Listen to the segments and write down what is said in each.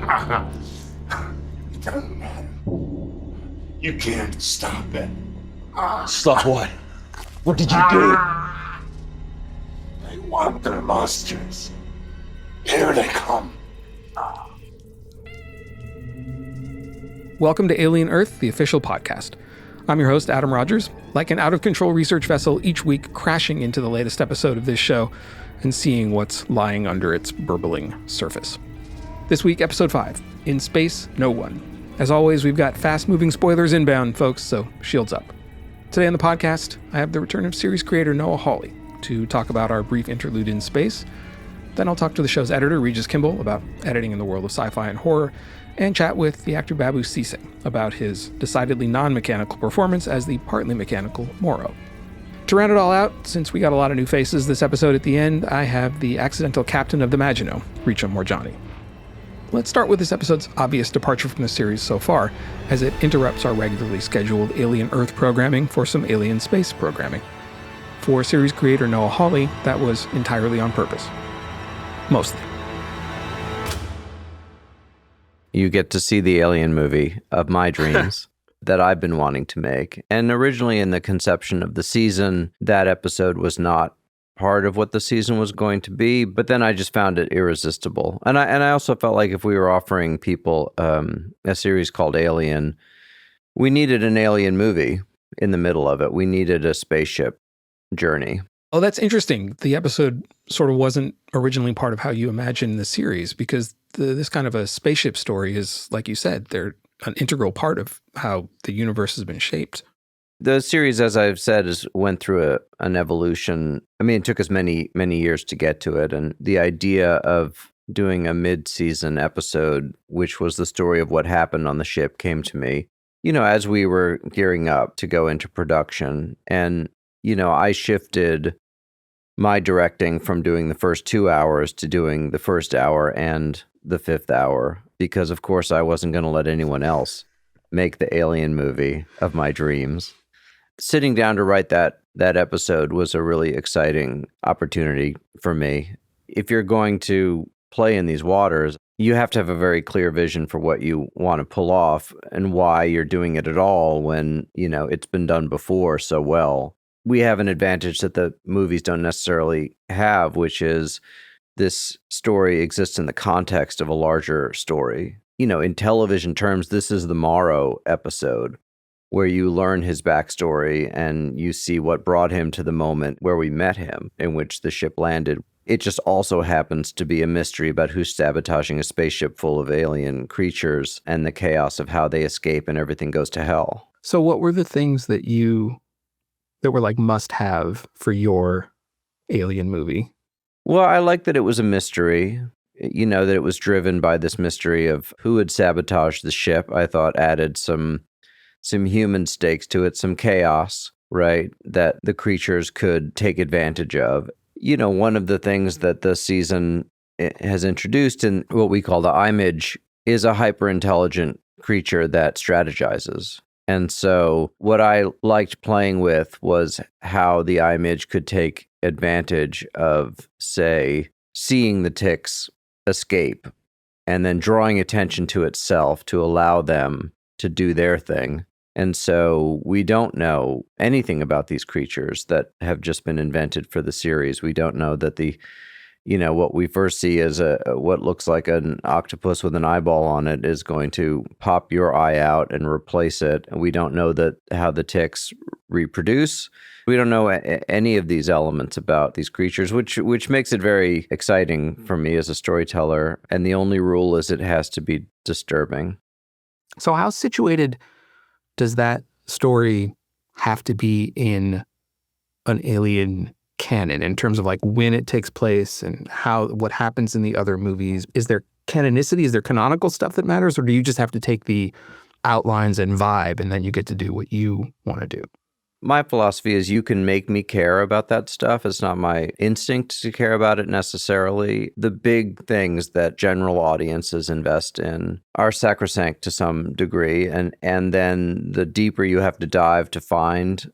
It doesn't matter. You can't stop it. Stop what? What did you do? They want their monsters. Here they come. Welcome to Alien Earth, the official podcast. I'm your host, Adam Rogers, like an out-of-control research vessel each week crashing into the latest episode of this show and seeing what's lying under its burbling surface. This week, episode 5, In Space, No One. As always, we've got fast-moving spoilers inbound, folks, so shields up. Today on the podcast, I have the return of series creator Noah Hawley to talk about our brief interlude in space. Then I'll talk to the show's editor, Regis Kimble, about editing in the world of sci-fi and horror, and chat with the actor Babou Ceesay about his decidedly non-mechanical performance as the partly mechanical Moro. To round it all out, since we got a lot of new faces this episode at the end, I have the accidental captain of the Maginot, Richa Moorjani. Let's start with this episode's obvious departure from the series so far, as it interrupts our regularly scheduled Alien Earth programming for some Alien Space programming. For series creator Noah Hawley, that was entirely on purpose. Mostly. You get to see the Alien movie of my dreams that I've been wanting to make. And originally in the conception of the season, that episode was not part of what the season was going to be, but then I just found it irresistible. And I also felt like if we were offering people a series called Alien, we needed an alien movie in the middle of it. We needed a spaceship journey. Oh, that's interesting. The episode sort of wasn't originally part of how you imagined the series, because this kind of a spaceship story is, like you said, they're an integral part of how the universe has been shaped. The series, as I've said, went through an evolution. I mean, it took us many, many years to get to it. And the idea of doing a mid-season episode, which was the story of what happened on the ship, came to me, as we were gearing up to go into production. And, I shifted my directing from doing the first 2 hours to doing the first hour and the fifth hour, because, of course, I wasn't going to let anyone else make the alien movie of my dreams. Sitting down to write that episode was a really exciting opportunity for me. If you're going to play in these waters, you have to have a very clear vision for what you want to pull off and why you're doing it at all when, it's been done before so well. We have an advantage that the movies don't necessarily have, which is this story exists in the context of a larger story. In television terms, this is the Morrow episode, where you learn his backstory and you see what brought him to the moment where we met him, in which the ship landed. It just also happens to be a mystery about who's sabotaging a spaceship full of alien creatures and the chaos of how they escape and everything goes to hell. So what were the things that were like must-have for your alien movie? Well, I like that it was a mystery, that it was driven by this mystery of who had sabotaged the ship. I thought added some human stakes to it, some chaos, right, that the creatures could take advantage of. One of the things that the season has introduced in what we call the image is a hyper-intelligent creature that strategizes. And so what I liked playing with was how the image could take advantage of, say, seeing the ticks escape and then drawing attention to itself to allow them to do their thing. And so we don't know anything about these creatures that have just been invented for the series. We don't know that what we first see as what looks like an octopus with an eyeball on it is going to pop your eye out and replace it. And we don't know how the ticks reproduce. We don't know any of these elements about these creatures, which makes it very exciting for me as a storyteller. And the only rule is it has to be disturbing. So how situated does that story have to be in an alien canon in terms of like when it takes place and what happens in the other movies? Is there canonicity? Is there canonical stuff that matters? Or do you just have to take the outlines and vibe and then you get to do what you want to do? My philosophy is you can make me care about that stuff. It's not my instinct to care about it necessarily. The big things that general audiences invest in are sacrosanct to some degree. And then the deeper you have to dive to find,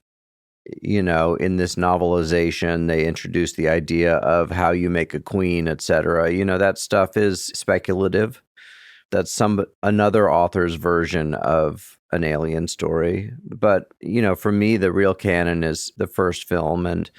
in this novelization, they introduce the idea of how you make a queen, etc. That stuff is speculative. That's another author's version of an alien story. But, for me, the real canon is the first film and,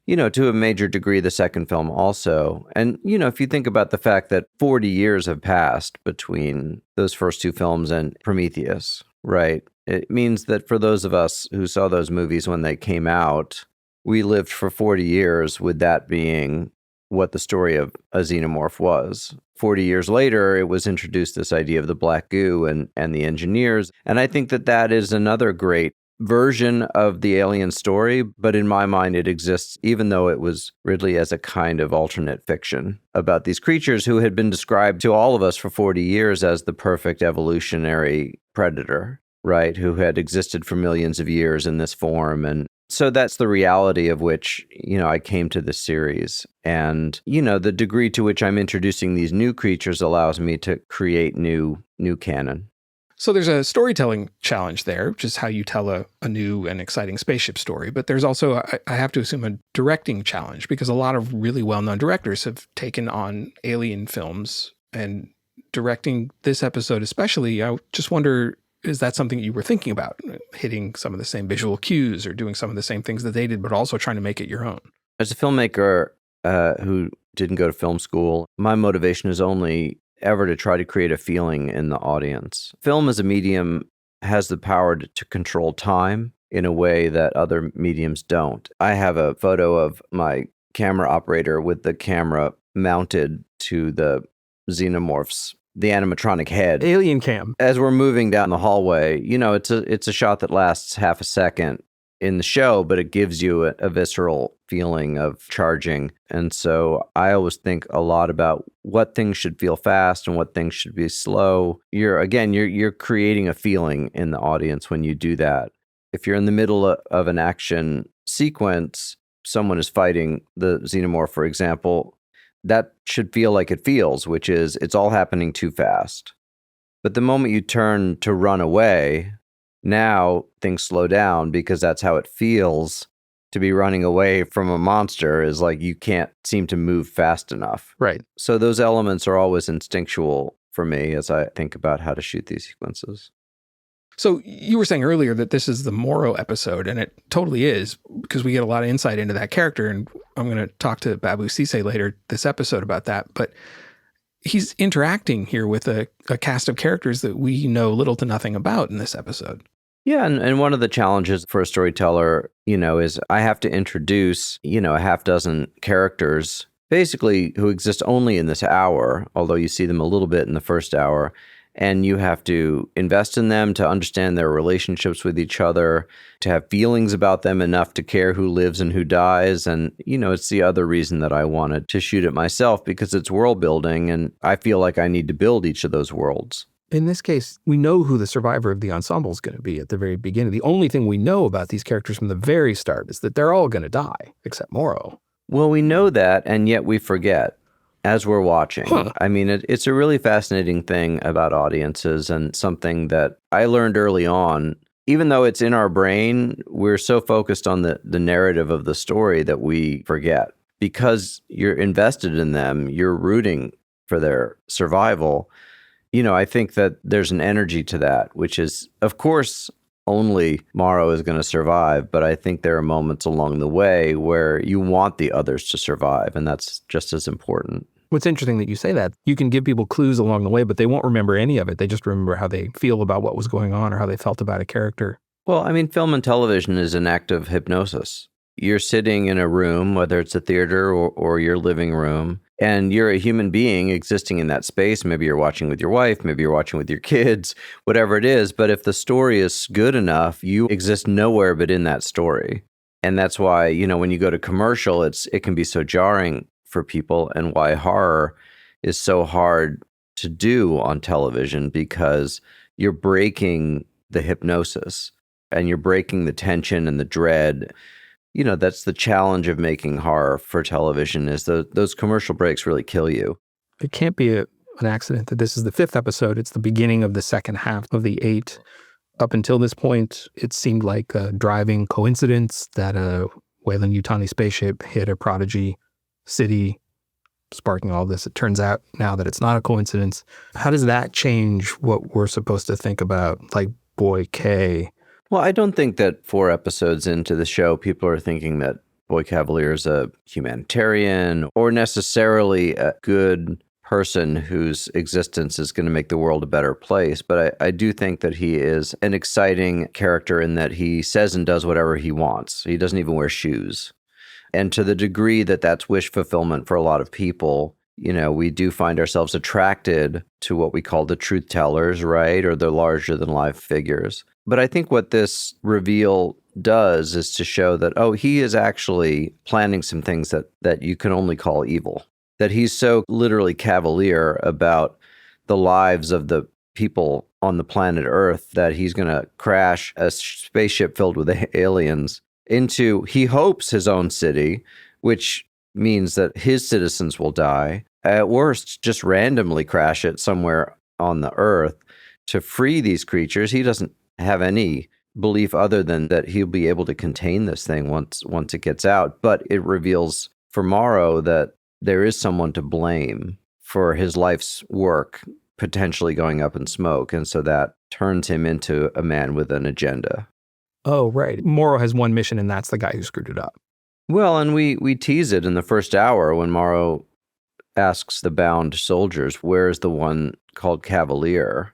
to a major degree, the second film also. And, if you think about the fact that 40 years have passed between those first two films and Prometheus, right? It means that for those of us who saw those movies when they came out, we lived for 40 years with that being what the story of a xenomorph was. 40 years later, it was introduced this idea of the black goo and the engineers. And I think that is another great version of the alien story, but in my mind, it exists even though it was Ridley as a kind of alternate fiction about these creatures who had been described to all of us for 40 years as the perfect evolutionary predator, right? Who had existed for millions of years in this form. And so that's the reality of which, I came to this series. And, the degree to which I'm introducing these new creatures allows me to create new canon. So there's a storytelling challenge there, which is how you tell a new and exciting spaceship story. But there's also, I have to assume, a directing challenge, because a lot of really well-known directors have taken on alien films, and directing this episode especially, I just wonder, is that something you were thinking about, hitting some of the same visual cues or doing some of the same things that they did, but also trying to make it your own? As a filmmaker who didn't go to film school, my motivation is only ever to try to create a feeling in the audience. Film as a medium has the power to control time in a way that other mediums don't. I have a photo of my camera operator with the camera mounted to the xenomorph's, the animatronic head. Alien cam. As we're moving down the hallway, it's a shot that lasts half a second in the show, but it gives you a visceral feeling of charging. And so I always think a lot about what things should feel fast and what things should be slow. You're creating a feeling in the audience when you do that. If you're in the middle of an action sequence, someone is fighting the xenomorph, for example, that should feel like it feels, which is it's all happening too fast. But the moment you turn to run away, now things slow down, because that's how it feels to be running away from a monster, is like you can't seem to move fast enough. Right. So those elements are always instinctual for me as I think about how to shoot these sequences. So you were saying earlier that this is the Morrow episode, and it totally is, because we get a lot of insight into that character, and I'm going to talk to Babou Ceesay later this episode about that. But he's interacting here with a cast of characters that we know little to nothing about in this episode. Yeah, and one of the challenges for a storyteller, is I have to introduce, a half dozen characters, basically who exist only in this hour, although you see them a little bit in the first hour, and you have to invest in them to understand their relationships with each other, to have feelings about them enough to care who lives and who dies. And, it's the other reason that I wanted to shoot it myself, because it's world building, and I feel like I need to build each of those worlds. In this case, we know who the survivor of the ensemble is going to be at the very beginning. The only thing we know about these characters from the very start is that they're all going to die, except Morrow. Well, we know that, and yet we forget as we're watching. Huh. I mean, it's a really fascinating thing about audiences, and something that I learned early on. Even though it's in our brain, we're so focused on the narrative of the story that we forget. Because you're invested in them, you're rooting for their survival. I think that there's an energy to that, which is, of course, only Morrow is going to survive, but I think there are moments along the way where you want the others to survive, and that's just as important. What's interesting that you say that. You can give people clues along the way, but they won't remember any of it. They just remember how they feel about what was going on or how they felt about a character. Well, I mean, film and television is an act of hypnosis. You're sitting in a room, whether it's a theater or your living room, and you're a human being existing in that space. Maybe you're watching with your wife, maybe you're watching with your kids, whatever it is. But if the story is good enough, you exist nowhere but in that story. And that's why, when you go to commercial, it can be so jarring for people, and why horror is so hard to do on television, because you're breaking the hypnosis and you're breaking the tension and the dread. That's the challenge of making horror for television, is those commercial breaks really kill you. It can't be an accident that this is the 5th episode. It's the beginning of the second half of the 8. Up until this point, it seemed like a driving coincidence that a Weyland-Yutani spaceship hit a Prodigy city sparking all this. It turns out now that it's not a coincidence. How does that change what we're supposed to think about, like Boy K? Well, I don't think that 4 episodes into the show, people are thinking that Boy Cavalier is a humanitarian or necessarily a good person whose existence is going to make the world a better place. But I do think that he is an exciting character in that he says and does whatever he wants. He doesn't even wear shoes. And to the degree that that's wish fulfillment for a lot of people, you know, we do find ourselves attracted to what we call the truth tellers, right? Or the larger than life figures. But I think what this reveal does is to show that, oh, he is actually planning some things that you can only call evil. That he's so literally cavalier about the lives of the people on the planet Earth that he's going to crash a spaceship filled with aliens into, he hopes, his own city, which means that his citizens will die. At worst, just randomly crash it somewhere on the Earth to free these creatures. He doesn't have any belief other than that he'll be able to contain this thing once it gets out. But it reveals for Morrow that there is someone to blame for his life's work potentially going up in smoke. And so that turns him into a man with an agenda. Oh, right. Morrow has one mission, and that's the guy who screwed it up. Well, and we tease it in the first hour when Morrow asks the bound soldiers, where's the one called Cavalier?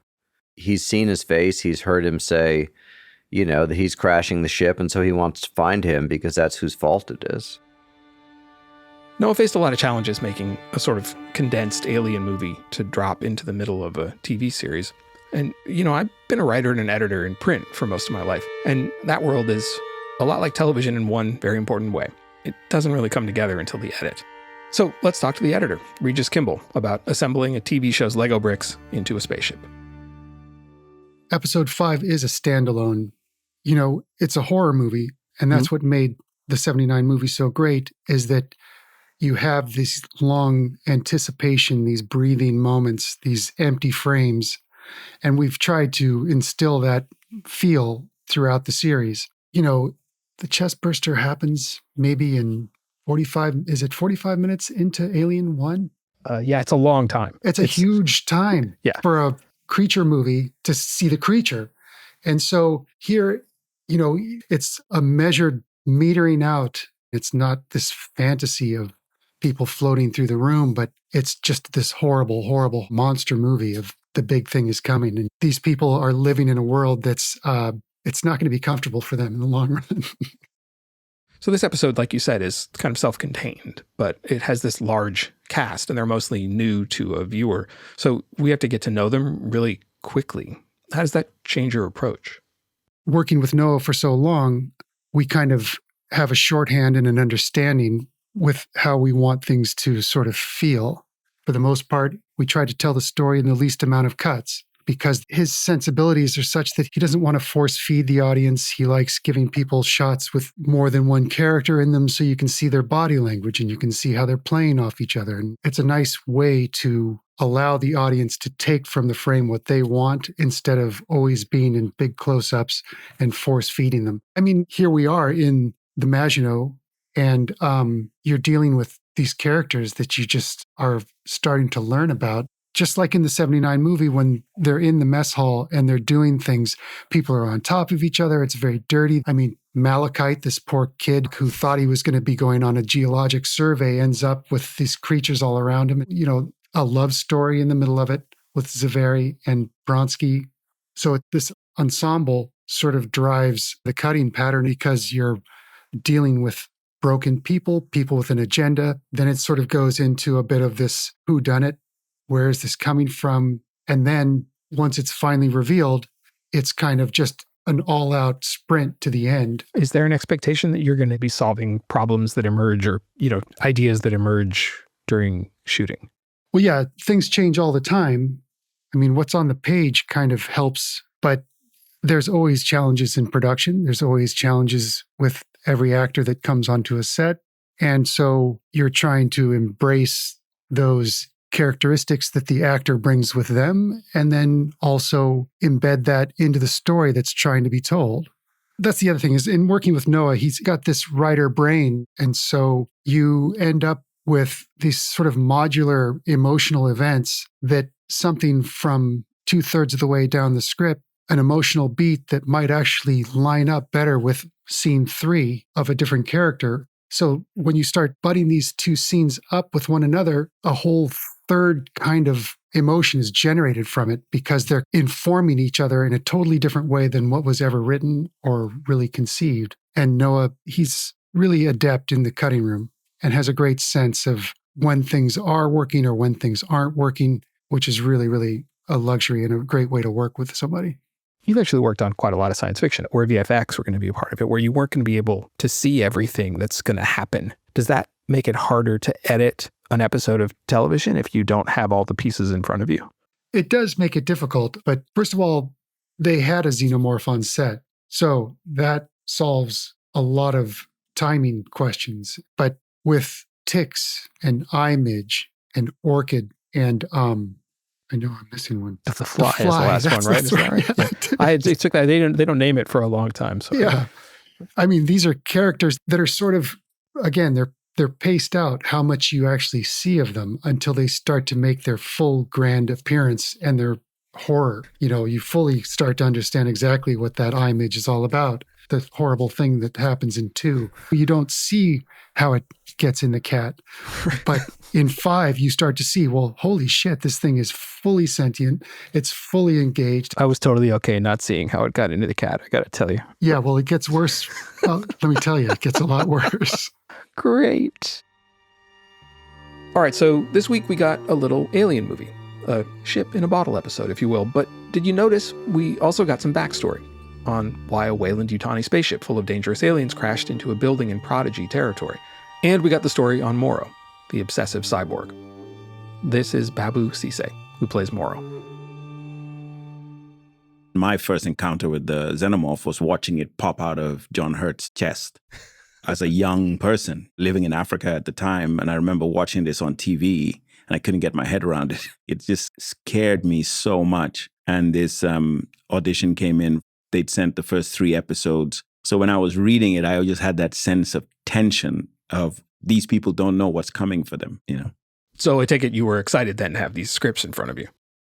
He's seen his face. He's heard him say, you know, that he's crashing the ship. And so he wants to find him because that's whose fault it is. Noah faced a lot of challenges making a sort of condensed alien movie to drop into the middle of a TV series. And, you know, I've been a writer and an editor in print for most of my life. And that world is a lot like television in one very important way. It doesn't really come together until the edit. So let's talk to the editor, Regis Kimble, about assembling a TV show's Lego bricks into a spaceship. Episode 5 is a standalone. You know, it's a horror movie. And that's what made the 79 movie so great, is that you have this long anticipation, these breathing moments, these empty frames. And we've tried to instill that feel throughout the series. You know, the chest burster happens maybe in 45 minutes into Alien 1? Yeah, it's a long time. It's a huge time for a creature movie to see the creature. And so here, you know, it's a measured metering out. It's not this fantasy of people floating through the room, but it's just this horrible, horrible monster movie of the big thing is coming. And these people are living in a world that's, it's not going to be comfortable for them in the long run. So this episode, like you said, is kind of self-contained, but it has this large cast and they're mostly new to a viewer. So we have to get to know them really quickly. How does that change your approach? Working with Noah for so long, we kind of have a shorthand and an understanding with how we want things to sort of feel. For the most part, we try to tell the story in the least amount of cuts because his sensibilities are such that he doesn't want to force feed the audience. He likes giving people shots with more than one character in them so you can see their body language and you can see how they're playing off each other. And it's a nice way to allow the audience to take from the frame what they want instead of always being in big close-ups and force feeding them. I mean, here we are in the Maginot, and you're dealing with these characters that you just are starting to learn about. Just like in the 79 movie, when they're in the mess hall and they're doing things, people are on top of each other. It's very dirty. I mean, Malachite, this poor kid who thought he was going to be going on a geologic survey, ends up with these creatures all around him. You know, a love story in the middle of it with Zaveri and Bronsky. So this ensemble sort of drives the cutting pattern because you're dealing with broken people with an agenda. Then it sort of goes into a bit of this whodunit. Where is this coming from? And then once it's finally revealed, it's kind of just an all-out sprint to the end. Is there an expectation that you're going to be solving problems that emerge or, you know, ideas that emerge during shooting? Well, yeah, things change all the time. I mean, what's on the page kind of helps, but there's always challenges in production. There's always challenges with every actor that comes onto a set. And so you're trying to embrace those characteristics that the actor brings with them, and then also embed that into the story that's trying to be told. That's the other thing is in working with Noah, he's got this writer brain. And so you end up with these sort of modular emotional events that something from 2/3 of the way down the script, an emotional beat that might actually line up better with scene 3 of a different character. So when you start butting these two scenes up with one another, a whole third kind of emotion is generated from it because they're informing each other in a totally different way than what was ever written or really conceived. And Noah, he's really adept in the cutting room and has a great sense of when things are working or when things aren't working, which is really, really a luxury and a great way to work with somebody. You've actually worked on quite a lot of science fiction, or VFX were going to be a part of it, where you weren't going to be able to see everything that's going to happen. Does that make it harder to edit an episode of television if you don't have all the pieces in front of you? It does make it difficult, but first of all, they had a xenomorph on set. So that solves a lot of timing questions. But with ticks and image and orchid and I know I'm missing one. The fly is the last one, right? Is that right? Yeah. It took that. They don't name it for a long time. So yeah. I mean, these are characters that are sort of, again, they're paced out how much you actually see of them until they start to make their full grand appearance and their horror. You know, you fully start to understand exactly what that image is all about. The horrible thing that happens in 2. You don't see how it gets in the cat. But in 5, you start to see, well, holy shit, this thing is fully sentient. It's fully engaged. I was totally okay not seeing how it got into the cat, I got to tell you. Yeah, well, it gets worse. Well, let me tell you, it gets a lot worse. Great. All right, so this week we got a little alien movie, a ship in a bottle episode, if you will. But did you notice we also got some backstory on why a Weyland-Yutani spaceship full of dangerous aliens crashed into a building in Prodigy territory? And we got the story on Morrow, the obsessive cyborg. This is Babou Ceesay, who plays Morrow. My first encounter with the xenomorph was watching it pop out of John Hurt's chest. As a young person living in Africa at the time, and I remember watching this on TV, and I couldn't get my head around it. It just scared me so much. And this audition came in. They'd sent the first 3 episodes. So when I was reading it, I just had that sense of tension of these people don't know what's coming for them, you know. So I take it you were excited then to have these scripts in front of you.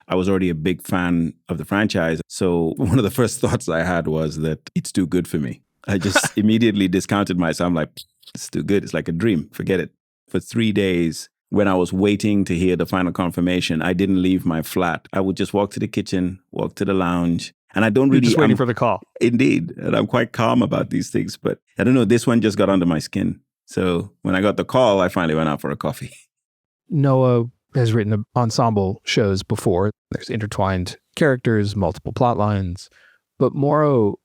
I was already a big fan of the franchise. So one of the first thoughts I had was that it's too good for me. I just immediately discounted myself. I'm like, it's too good. It's like a dream. Forget it. For 3 days, when I was waiting to hear the final confirmation, I didn't leave my flat. I would just walk to the kitchen, walk to the lounge. And I don't really... You're just waiting for the call. Indeed. And I'm quite calm about these things. But I don't know, this one just got under my skin. So when I got the call, I finally went out for a coffee. Noah has written ensemble shows before. There's intertwined characters, multiple plot lines. But Morrow,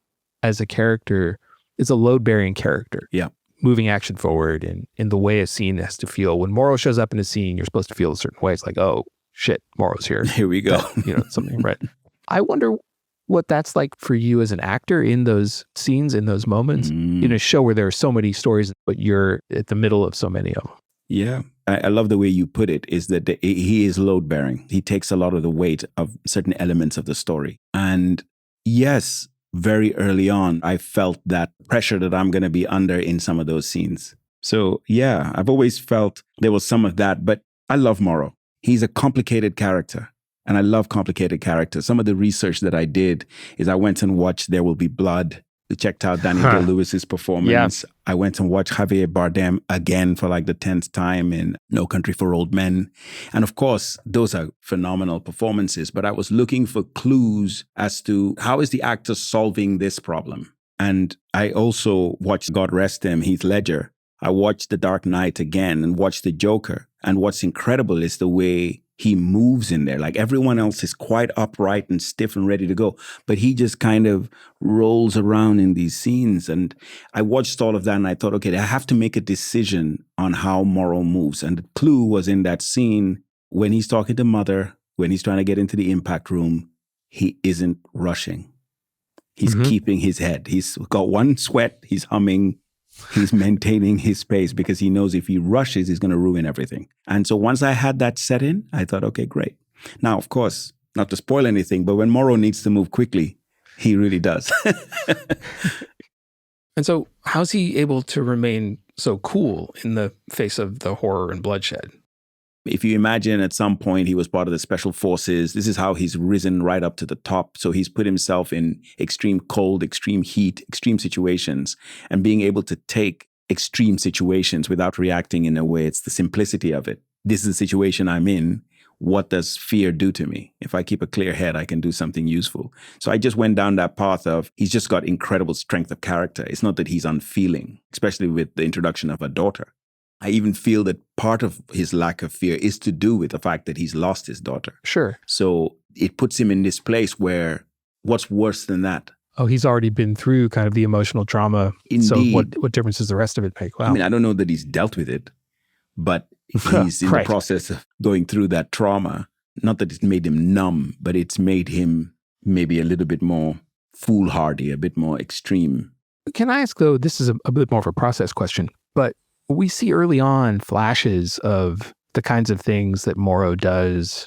as a character, is a load-bearing character. Yeah. Moving action forward and in the way a scene has to feel. When Morrow shows up in a scene, you're supposed to feel a certain way. It's like, oh, shit, Morrow's here. Here we go. Something, right? I wonder what that's like for you as an actor in those scenes, in those moments, in a show where there are so many stories, but you're at the middle of so many of them. Yeah. I love the way you put it, is that he is load-bearing. He takes a lot of the weight of certain elements of the story. And yes, very early on, I felt that pressure that I'm going to be under in some of those scenes. So yeah, I've always felt there was some of that, but I love Morrow. He's a complicated character. And I love complicated characters. Some of the research that I did is I went and watched There Will Be Blood. I checked out Daniel Day-Lewis's performance. Yeah. I went and watched Javier Bardem again for like the 10th time in No Country for Old Men. And of course, those are phenomenal performances. But I was looking for clues as to how is the actor solving this problem. And I also watched, God rest him, Heath Ledger. I watched The Dark Knight again and watched The Joker. And what's incredible is the way he moves in there. Like everyone else is quite upright and stiff and ready to go, but he just kind of rolls around in these scenes. And I watched all of that and I thought, okay, I have to make a decision on how Morrow moves. And the clue was in that scene when he's talking to Mother, when he's trying to get into the impact room, he isn't rushing. He's keeping his head. He's got one sweat, he's humming. He's maintaining his pace because he knows if he rushes, he's going to ruin everything. And so once I had that set in, I thought, okay, great. Now, of course, not to spoil anything, but when Morrow needs to move quickly, he really does. And so how's he able to remain so cool in the face of the horror and bloodshed. If you imagine at some point he was part of the special forces, this is how he's risen right up to the top. So he's put himself in extreme cold, extreme heat, extreme situations, and being able to take extreme situations without reacting in a way. It's the simplicity of it. This is the situation I'm in. What does fear do to me? If I keep a clear head, I can do something useful. So I just went down that path of he's just got incredible strength of character. It's not that he's unfeeling, especially with the introduction of a daughter. I even feel that part of his lack of fear is to do with the fact that he's lost his daughter. Sure. So it puts him in this place where what's worse than that? Oh, he's already been through kind of the emotional trauma. Indeed. So what difference does the rest of it make? Wow. I mean, I don't know that he's dealt with it, but he's in Right. the process of going through that trauma. Not that it's made him numb, but it's made him maybe a little bit more foolhardy, a bit more extreme. Can I ask, though, this is a bit more of a process question, but we see early on flashes of the kinds of things that Morrow does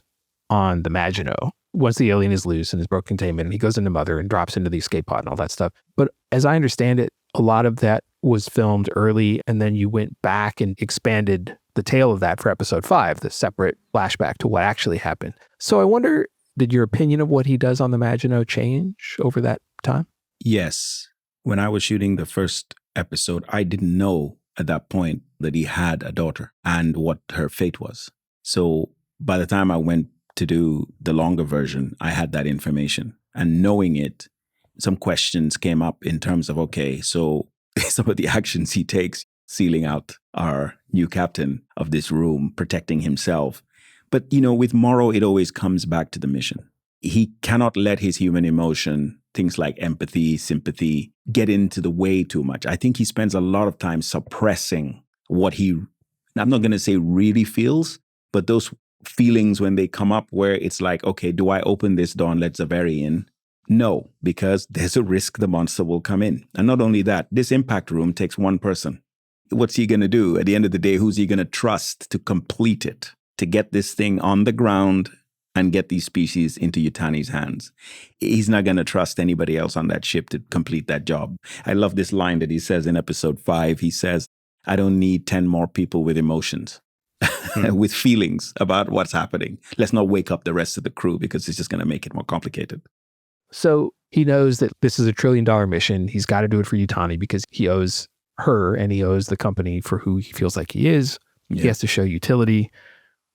on the Maginot. Once the alien is loose and is broke containment, and he goes into Mother and drops into the escape pod and all that stuff. But as I understand it, a lot of that was filmed early, and then you went back and expanded the tale of that for episode 5, the separate flashback to what actually happened. So I wonder, did your opinion of what he does on the Maginot change over that time? Yes. When I was shooting the first episode, I didn't know at that point that he had a daughter and what her fate was. So by the time I went to do the longer version, I had that information. And knowing it, some questions came up in terms of, okay, so some of the actions he takes, sealing out our new captain of this room, protecting himself. But, with Morrow, it always comes back to the mission. He cannot let his human emotion, things like empathy, sympathy, get into the way too much. I think he spends a lot of time suppressing what he, I'm not going to say really feels, but those feelings when they come up where it's like, okay, do I open this door and let Zaveri in? No, because there's a risk the monster will come in. And not only that, this impact room takes one person. What's he going to do? At the end of the day, who's he going to trust to complete it, to get this thing on the ground and get these species into Yutani's hands? He's not going to trust anybody else on that ship to complete that job. I love this line that he says in episode 5. He says, I don't need 10 more people with emotions, with feelings about what's happening. Let's not wake up the rest of the crew because it's just going to make it more complicated. So he knows that this is $1 trillion mission. He's got to do it for Yutani because he owes her and he owes the company for who he feels like he is. Yeah. He has to show utility.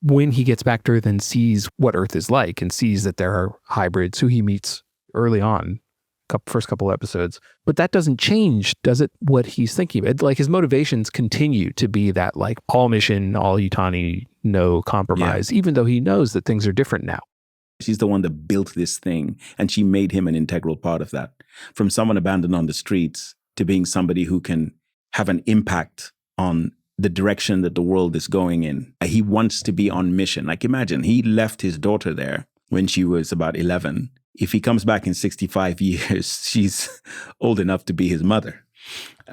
When he gets back to Earth and sees what Earth is like and sees that there are hybrids who he meets early on, first couple episodes, but that doesn't change, does it, what he's thinking about? Like his motivations continue to be that like all mission, all Yutani, no compromise, even though he knows that things are different now. She's the one that built this thing, and she made him an integral part of that. From someone abandoned on the streets to being somebody who can have an impact on the direction that the world is going in. He wants to be on mission. Like imagine, he left his daughter there when she was about 11. If he comes back in 65 years, she's old enough to be his mother,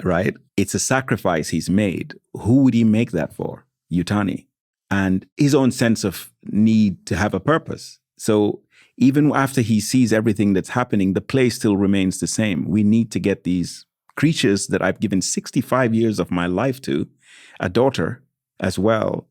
right? It's a sacrifice he's made. Who would he make that for? Yutani. And his own sense of need to have a purpose. So even after he sees everything that's happening, the play still remains the same. We need to get these creatures that I've given 65 years of my life to, a daughter as well.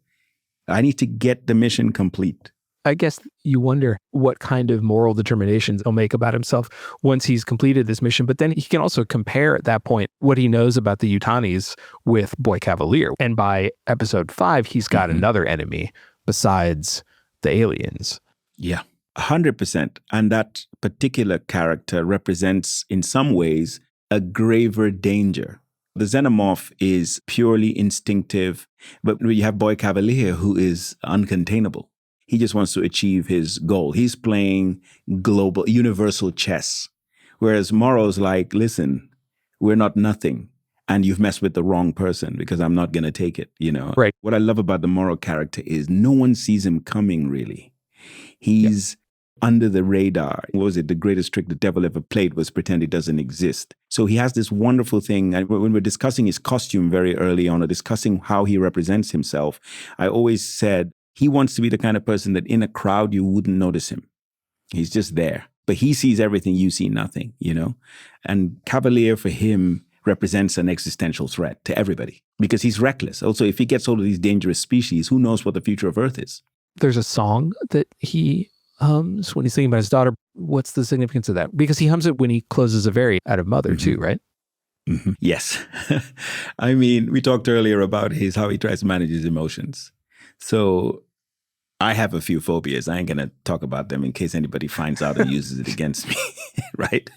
I need to get the mission complete. I guess you wonder what kind of moral determinations he'll make about himself once he's completed this mission. But then he can also compare at that point what he knows about the Yutanis with Boy Cavalier. And by episode 5, he's got another enemy besides the aliens. Yeah, 100%. And that particular character represents, in some ways, a graver danger. The xenomorph is purely instinctive, but you have Boy Cavalier, who is uncontainable. He just wants to achieve his goal. He's playing global, universal chess. Whereas Morrow's like, listen, we're not nothing. And you've messed with the wrong person because I'm not going to take it, Right. What I love about the Morrow character is no one sees him coming, really. He's under the radar. What was it? The greatest trick the devil ever played was pretend it doesn't exist. So he has this wonderful thing. And when we're discussing his costume very early on, or discussing how he represents himself, I always said he wants to be the kind of person that in a crowd, you wouldn't notice him. He's just there. But he sees everything, you see nothing, And Cavalier for him represents an existential threat to everybody because he's reckless. Also, if he gets hold of these dangerous species, who knows what the future of Earth is? There's a song that he hums when he's thinking about his daughter. What's the significance of that? Because he hums it when he closes a very out of Mother too, right? Mm-hmm. Yes. I mean, we talked earlier about how he tries to manage his emotions. So I have a few phobias. I ain't going to talk about them in case anybody finds out and uses it against me, right?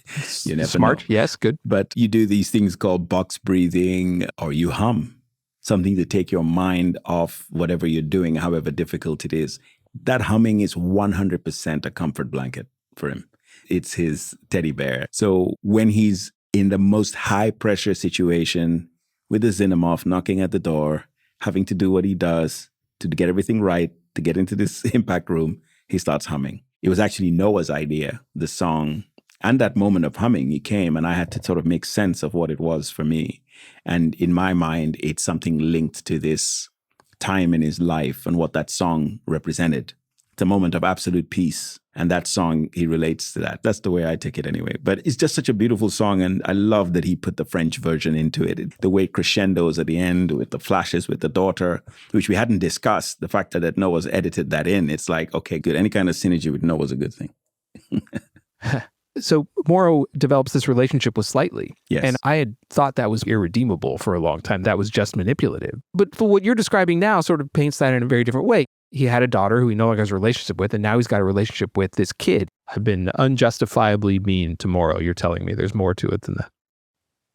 You never Smart. know. Yes, good. But you do these things called box breathing, or you hum something to take your mind off whatever you're doing, however difficult it is. That humming is 100% a comfort blanket for him. It's his teddy bear. So when he's in the most high pressure situation with the xenomorph knocking at the door, having to do what he does to get everything right, to get into this impact room, he starts humming. It was actually Noah's idea, the song. And that moment of humming, he came and I had to sort of make sense of what it was for me. And in my mind, it's something linked to this time in his life and what that song represented. It's a moment of absolute peace. And that song, he relates to that. That's the way I take it anyway. But it's just such a beautiful song. And I love that he put the French version into it. The way it crescendos at the end with the flashes with the daughter, which we hadn't discussed. The fact that Noah's edited that in, it's like, okay, good. Any kind of synergy with Noah's a good thing. So Morrow develops this relationship with Slightly. Yes. And I had thought that was irredeemable for a long time. That was just manipulative. But for what you're describing now sort of paints that in a very different way. He had a daughter who he no longer has a relationship with, and now he's got a relationship with this kid. I've been unjustifiably mean to Morrow. You're telling me there's more to it than that.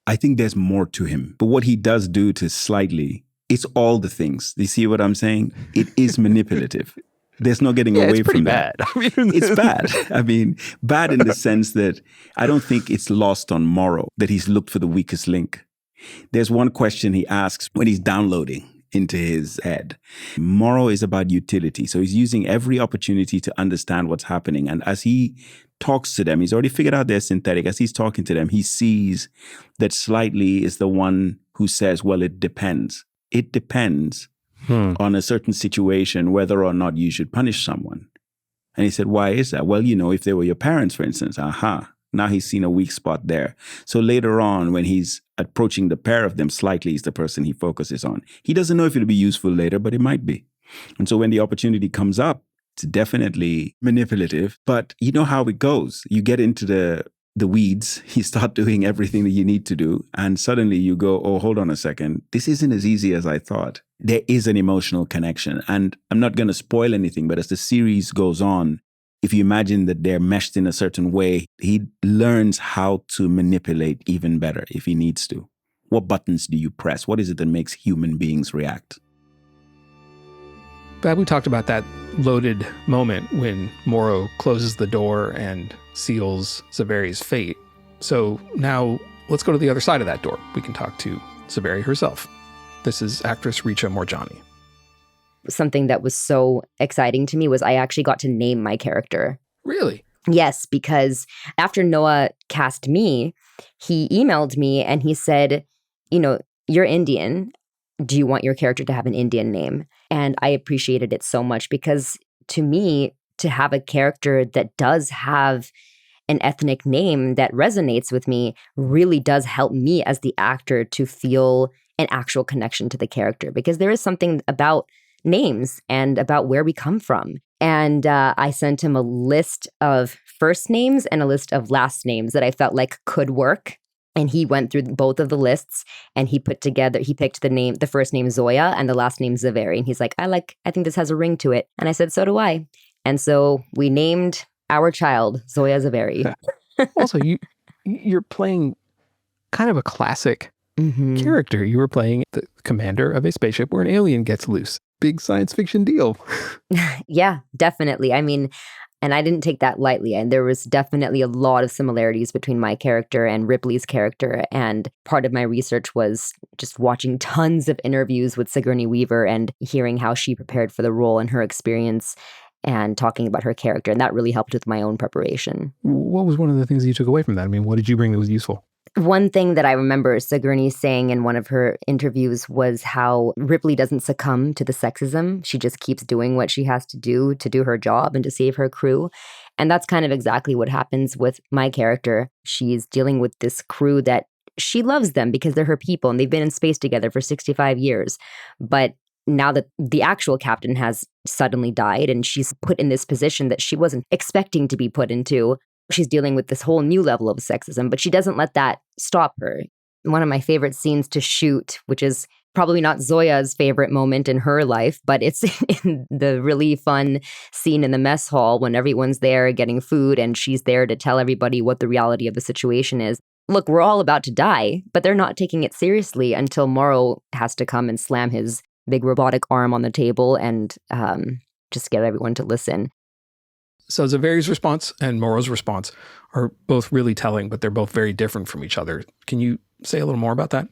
I think there's more to him. But what he does do to Slightly, it's all the things. Do you see what I'm saying? It is manipulative. There's no getting away from that. It's bad. I mean, bad in the sense that I don't think it's lost on Morrow that he's looked for the weakest link. There's one question he asks when he's downloading into his head. Morrow is about utility. So he's using every opportunity to understand what's happening. And as he talks to them, he's already figured out they're synthetic. As he's talking to them, he sees that Slightly is the one who says, well, it depends. It depends on a certain situation, whether or not you should punish someone. And he said, why is that? Well, if they were your parents, for instance, now he's seen a weak spot there. So later on, when he's approaching the pair of them, Slightly is the person he focuses on. He doesn't know if it'll be useful later, but it might be. And so when the opportunity comes up, it's definitely manipulative. But you know how it goes. You get into the weeds, you start doing everything that you need to do, and suddenly you go, oh, hold on a second. This isn't as easy as I thought. There is an emotional connection. And I'm not going to spoil anything, but as the series goes on, if you imagine that they're meshed in a certain way, he learns how to manipulate even better if he needs to. What buttons do you press? What is it that makes human beings react? Babou talked about that loaded moment when Morrow closes the door and seals Zaveri's fate. So now let's go to the other side of that door. We can talk to Zaveri herself. This is actress Richa Moorjani. Something that was so exciting to me was I actually got to name my character. Really? Yes, because after Noah cast me, he emailed me and he said, you're Indian. Do you want your character to have an Indian name? And I appreciated it so much because to me, to have a character that does have an ethnic name that resonates with me really does help me as the actor to feel an actual connection to the character, because there is something about names and about where we come from. And I sent him a list of first names and a list of last names that I felt like could work. And he went through both of the lists and he picked the first name Zoya and the last name Zaveri. And he's like, I think this has a ring to it. And I said, so do I. And so we named our child Zoya Zaveri. Also, you're playing kind of a classic character. You were playing the commander of a spaceship where an alien gets loose. Big science fiction deal. Yeah, definitely. I mean, and I didn't take that lightly. And there was definitely a lot of similarities between my character and Ripley's character. And part of my research was just watching tons of interviews with Sigourney Weaver and hearing how she prepared for the role and her experience and talking about her character. And that really helped with my own preparation. What was one of the things you took away from that? I mean, what did you bring that was useful? One thing that I remember Sigourney saying in one of her interviews was how Ripley doesn't succumb to the sexism. She just keeps doing what she has to do her job and to save her crew. And that's kind of exactly what happens with my character. She's dealing with this crew that she loves them because they're her people and they've been in space together for 65 years. But now that the actual captain has suddenly died and she's put in this position that she wasn't expecting to be put into, she's dealing with this whole new level of sexism, but she doesn't let that stop her. One of my favorite scenes to shoot, which is probably not Zoya's favorite moment in her life, but it's in the really fun scene in the mess hall when everyone's there getting food and she's there to tell everybody what the reality of the situation is. Look, we're all about to die, but they're not taking it seriously until Morrow has to come and slam his big robotic arm on the table and just get everyone to listen. So Zaveri's response and Morrow's response are both really telling, but they're both very different from each other. Can you say a little more about that?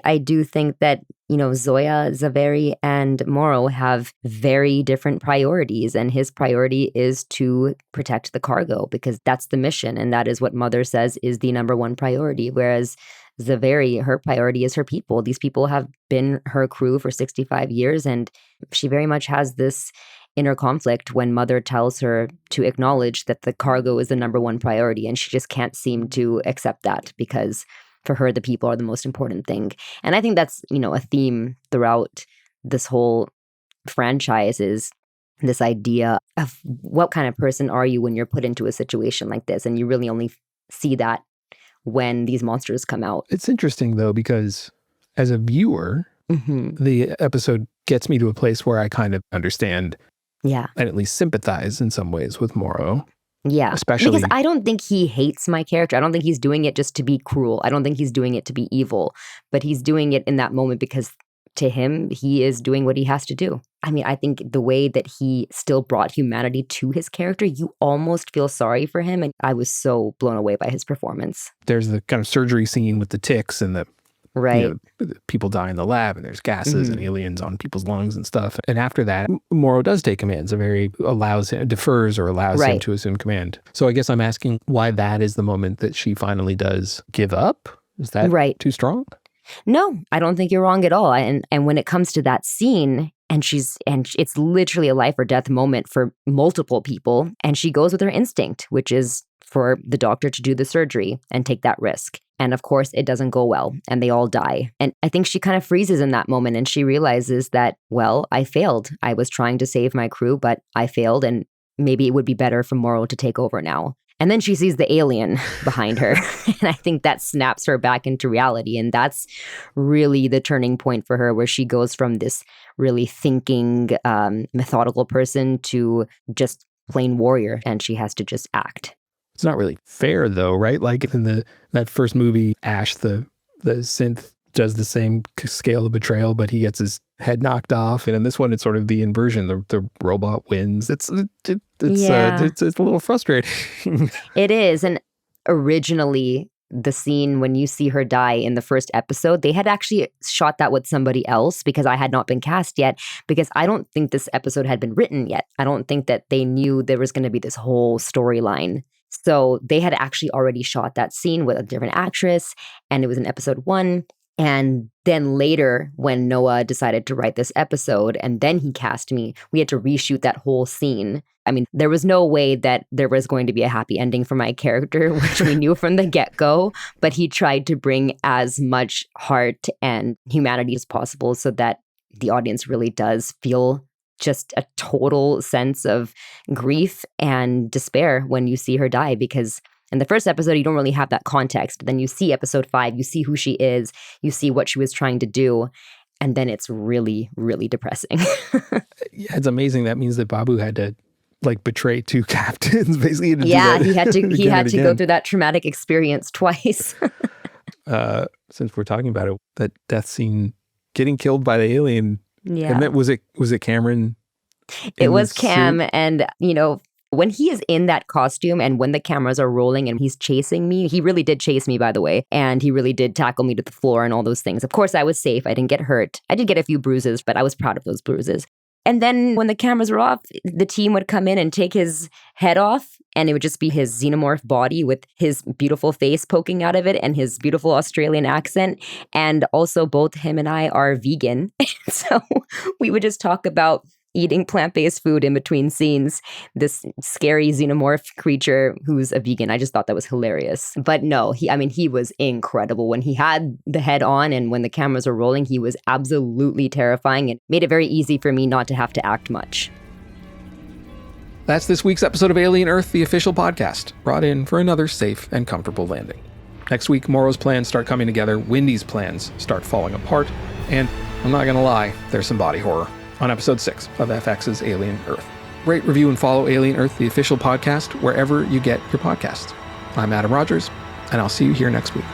I do think that, Zoya, Zaveri, and Morrow have very different priorities, and his priority is to protect the cargo because that's the mission, and that is what Mother says is the number one priority, whereas Zaveri, her priority is her people. These people have been her crew for 65 years, and she very much has this inner conflict when Mother tells her to acknowledge that the cargo is the number one priority, and she just can't seem to accept that because for her, the people are the most important thing. And I think that's, a theme throughout this whole franchise is this idea of what kind of person are you when you're put into a situation like this, and you really only see that when these monsters come out. It's interesting, though, because as a viewer, the episode gets me to a place where I kind of understand and at least sympathize in some ways with Morrow. Yeah, especially because I don't think he hates my character. I don't think he's doing it just to be cruel. I don't think he's doing it to be evil, but he's doing it in that moment because to him, he is doing what he has to do. I mean, I think the way that he still brought humanity to his character, you almost feel sorry for him. And I was so blown away by his performance. There's the kind of surgery scene with the ticks and the people die in the lab and there's gases and aliens on people's lungs and stuff. And after that, Morrow does take command. Zaveri defers or allows him to assume command. So I guess I'm asking why that is the moment that she finally does give up. Is that too strong? No, I don't think you're wrong at all. And when it comes to that scene, and it's literally a life or death moment for multiple people, and she goes with her instinct, which is for the doctor to do the surgery and take that risk. And of course, it doesn't go well and they all die. And I think she kind of freezes in that moment and she realizes that, well, I failed. I was trying to save my crew, but I failed and maybe it would be better for Morrow to take over now. And then she sees the alien behind her. And I think that snaps her back into reality. And that's really the turning point for her, where she goes from this really thinking, methodical person to just plain warrior. And she has to just act. It's not really fair, though, right? Like in that first movie, Ash, the synth, does the same scale of betrayal, but he gets his head knocked off. And in this one, it's sort of the inversion. The robot wins. It's a little frustrating. It is. And originally, the scene when you see her die in the first episode, they had actually shot that with somebody else because I had not been cast yet, because I don't think this episode had been written yet. I don't think that they knew there was going to be this whole storyline. So they had actually already shot that scene with a different actress, and it was in episode 1. And then later, when Noah decided to write this episode, and then he cast me, we had to reshoot that whole scene. I mean, there was no way that there was going to be a happy ending for my character, which we knew from the get-go, but he tried to bring as much heart and humanity as possible so that the audience really does feel just a total sense of grief and despair when you see her die, because in the first episode, you don't really have that context. Then you see episode 5, you see who she is, you see what she was trying to do, and then it's really, really depressing. Yeah, it's amazing. That means that Babou had to betray 2 captains, basically. He had to go through that traumatic experience twice. Since we're talking about it, that death scene, getting killed by the alien. Yeah. And that was it Cameron? It was Cam. And, when he is in that costume and when the cameras are rolling and he's chasing me, he really did chase me, by the way. And he really did tackle me to the floor and all those things. Of course, I was safe. I didn't get hurt. I did get a few bruises, but I was proud of those bruises. And then when the cameras were off, the team would come in and take his head off, and it would just be his xenomorph body with his beautiful face poking out of it and his beautiful Australian accent. And also both him and I are vegan. So we would just talk about eating plant-based food in between scenes, this scary xenomorph creature who's a vegan. I just thought that was hilarious. But no, he was incredible. When he had the head on and when the cameras were rolling, he was absolutely terrifying and made it very easy for me not to have to act much. That's this week's episode of Alien Earth, the official podcast, brought in for another safe and comfortable landing. Next week, Morrow's plans start coming together, Wendy's plans start falling apart, and I'm not gonna lie, there's some body horror on episode 6 of FX's Alien Earth. Rate, review, and follow Alien Earth, the official podcast, wherever you get your podcasts. I'm Adam Rogers, and I'll see you here next week.